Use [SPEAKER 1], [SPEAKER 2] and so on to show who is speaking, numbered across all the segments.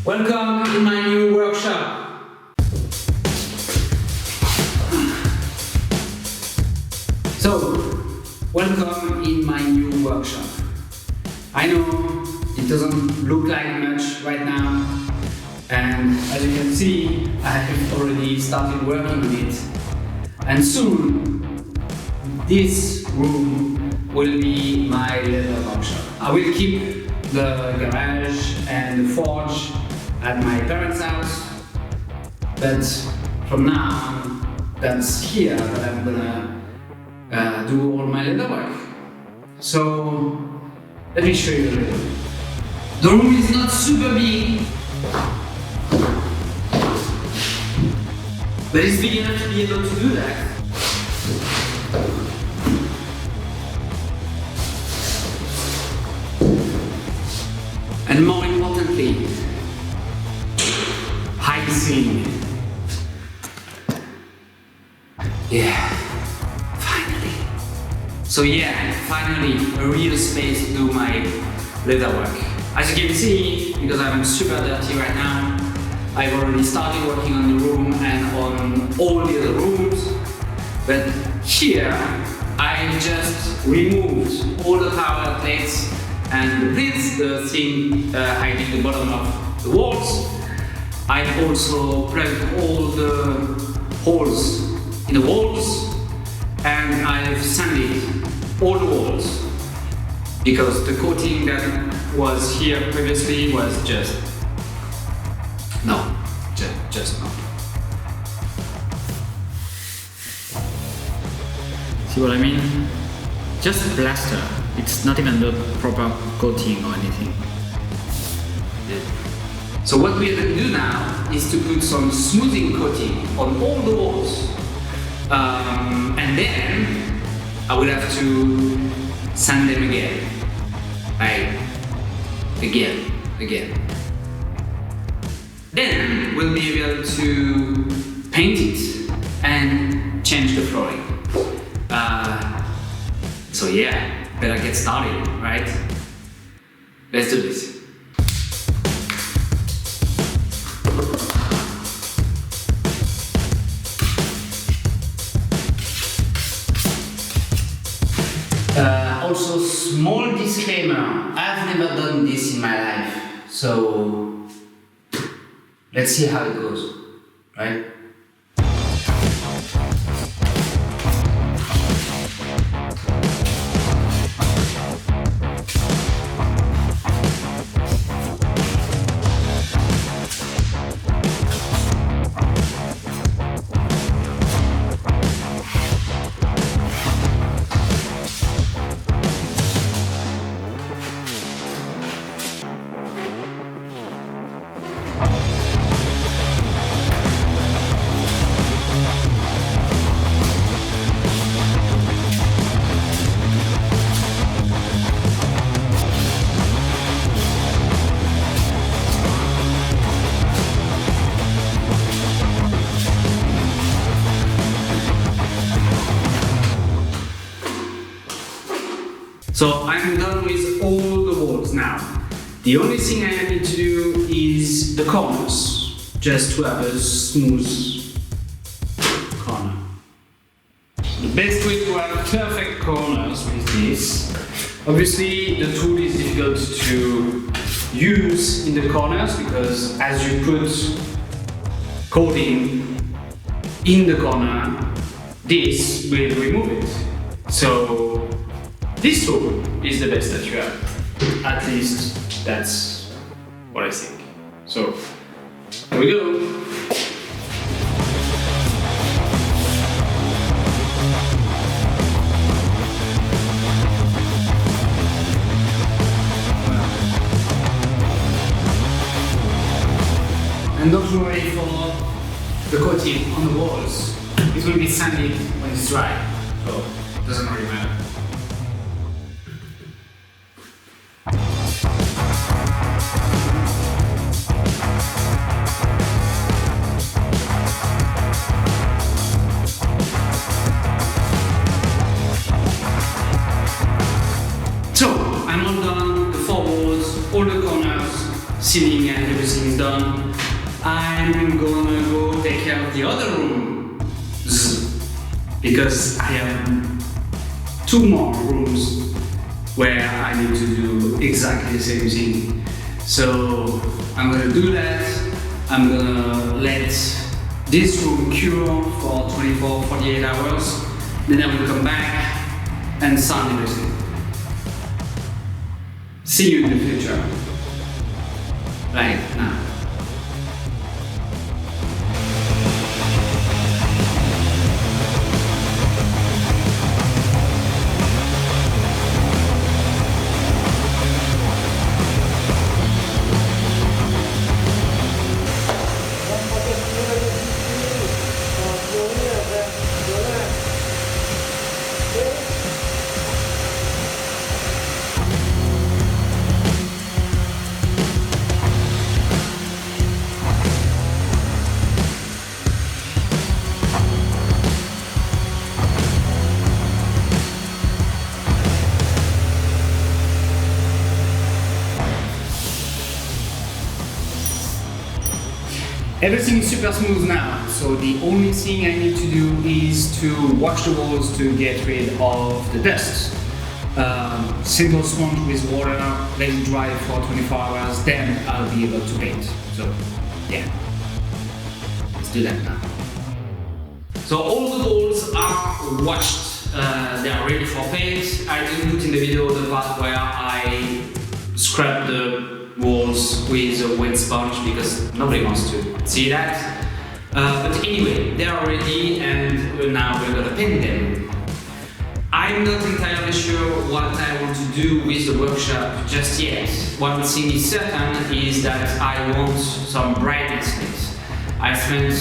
[SPEAKER 1] Welcome in my new workshop. So, welcome in my new workshop. I know it doesn't look like much right now, and as you can see, I have already started working on it. And soon, this room will be my leather workshop. I will keep the garage and the forge at my parents' house, but from now, that's here that I'm gonna do all my leather work. So, let me show you a little. The room is not super big, but it's big enough to be able to do that. And more importantly, high ceiling. Yeah, finally. So yeah, finally a real space to do my leather work. As you can see, because I'm super dirty right now, I've already started working on the room and on all the other rooms. But here, I just removed all the power plates and this the thing hiding the bottom of the walls. I've also plugged all the holes in the walls and I've sanded all the walls because the coating that was here previously was just no.
[SPEAKER 2] See what I mean? Just plaster. It's not even the proper coating or anything.
[SPEAKER 1] So what we're going to do now is to put some smoothing coating on all the walls. And then I will have to sand them again. Again. Then we'll be able to paint it and change the flooring. So yeah, better get started, right? Let's do this. Also, small disclaimer, I've never done this in my life, so let's see how it goes, right? So I'm done with all the walls now. The only thing I need to do is the corners, just to have a smooth corner. The best way to have perfect corners with this, obviously the tool is difficult to use in the corners because as you put coating in the corner, this will remove it. So this tool is the best that you have. At least that's what I think. So here we go. And don't worry for the coating on the walls. It will be sanded when it's dry, so it doesn't really matter. ceiling and everything is done, I'm gonna go take care of the other rooms because I have 2 more rooms where I need to do exactly the same thing. So I'm gonna do that. I'm gonna let this room cure for 24-48 hours. Then I will come back and sand everything. See you in the future. Right now. Everything is super smooth now, so the only thing I need to do is to wash the walls to get rid of the dust. Simple sponge with water, let it dry for 24 hours, then I'll be able to paint. So, yeah. Let's do that now. So all the walls are washed, they are ready for paint. I didn't put in the video the part where I scrubbed the walls with a wet sponge because nobody wants to see that. But anyway, they are ready and now we're gonna paint them. I'm not entirely sure what I want to do with the workshop just yet. One thing is certain is that I want some brightness in it. I spent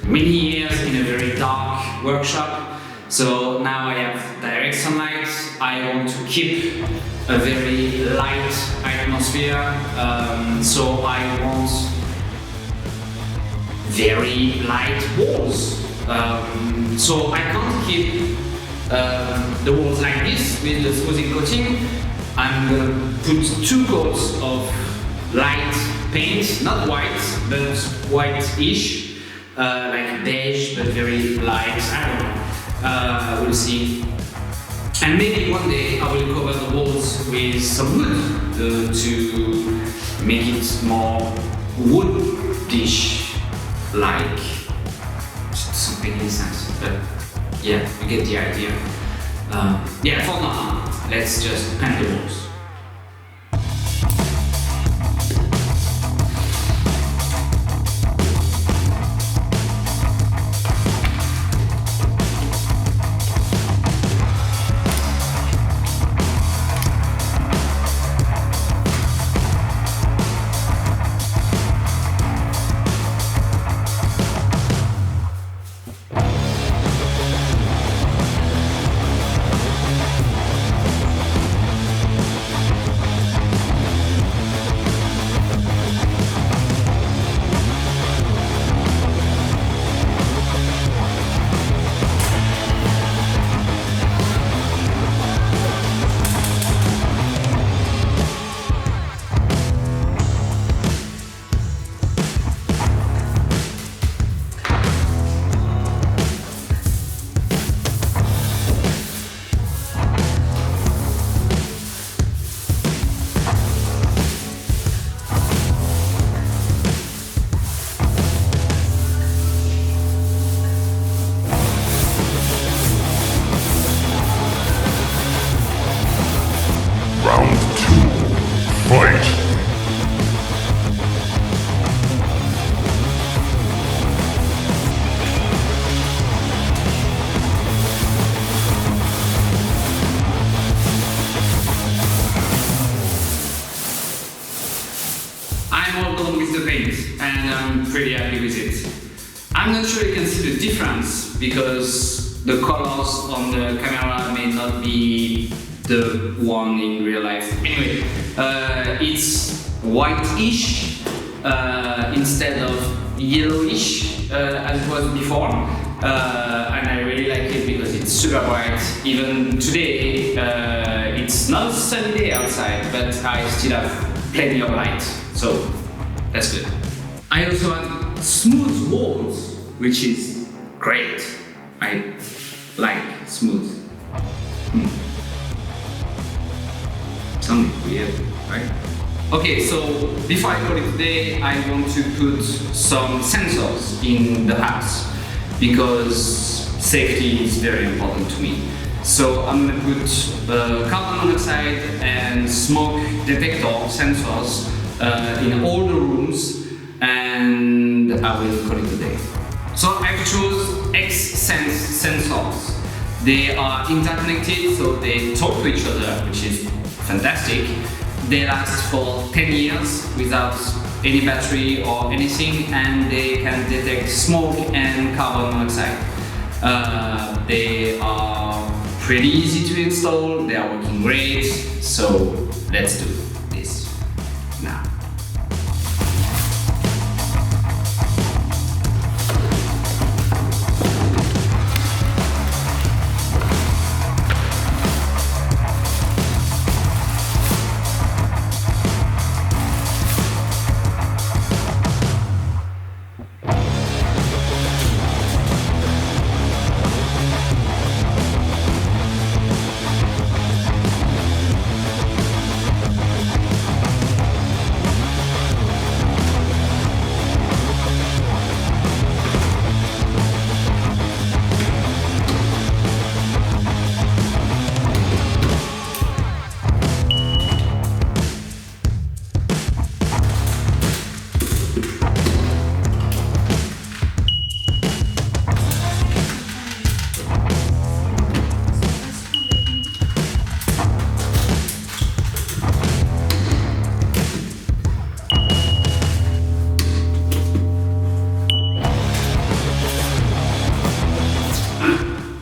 [SPEAKER 1] many years in a very dark workshop, so now I have direct sunlight. I want to keep a very light atmosphere, so I want very light walls. So I can't keep the walls like this with the smoothing coating. I'm gonna put 2 coats of light paint, not white, but white-ish, like beige, but very light. I don't know. We'll see. And maybe one day I will cover the walls with some wood to make it more wood-ish, like. It doesn't make any sense, but yeah, you get the idea. Yeah, for now, let's just paint the walls. I'm all done with the paint and I'm pretty happy with it. I'm not sure you can see the difference because the colors on the camera may not be the one in real life. Anyway, it's white-ish instead of yellowish as it was before. And I really like it because it's super bright. Even today, it's not a sunny day outside, but I still have plenty of light. So that's good. I also have smooth walls, which is great. I like smooth. Something weird, right? Okay, so before I call it today, I want to put some sensors in the house because safety is very important to me. So I'm gonna put carbon monoxide and smoke detector sensors in all the rooms, and I will call it a day. So I've chosen X-Sense sensors. They are interconnected, so they talk to each other, which is fantastic. They last for 10 years without any battery or anything, and they can detect smoke and carbon monoxide. They are pretty easy to install, they are working great, so let's do this now.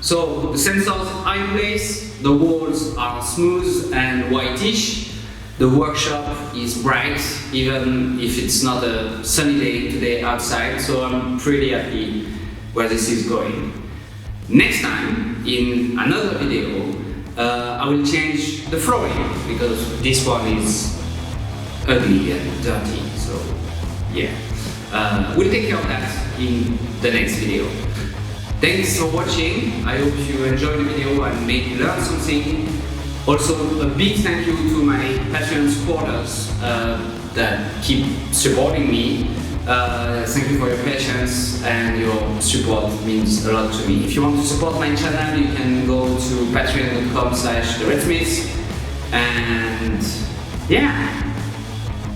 [SPEAKER 1] So the sensors are in place, the walls are smooth and whitish, the workshop is bright even if it's not a sunny day today outside, so I'm pretty happy where this is going. Next time, in another video, I will change the flooring because this one is ugly and dirty, so yeah. We'll take care of that in the next video. Thanks for watching, I hope you enjoyed the video and maybe learned something. Also, a big thank you to my Patreon supporters that keep supporting me. Thank you for your patience, and your support means a lot to me. If you want to support my channel, you can go to patreon.com/TheRedSmith, and yeah,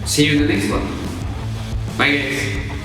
[SPEAKER 1] see you in the next one. Bye guys.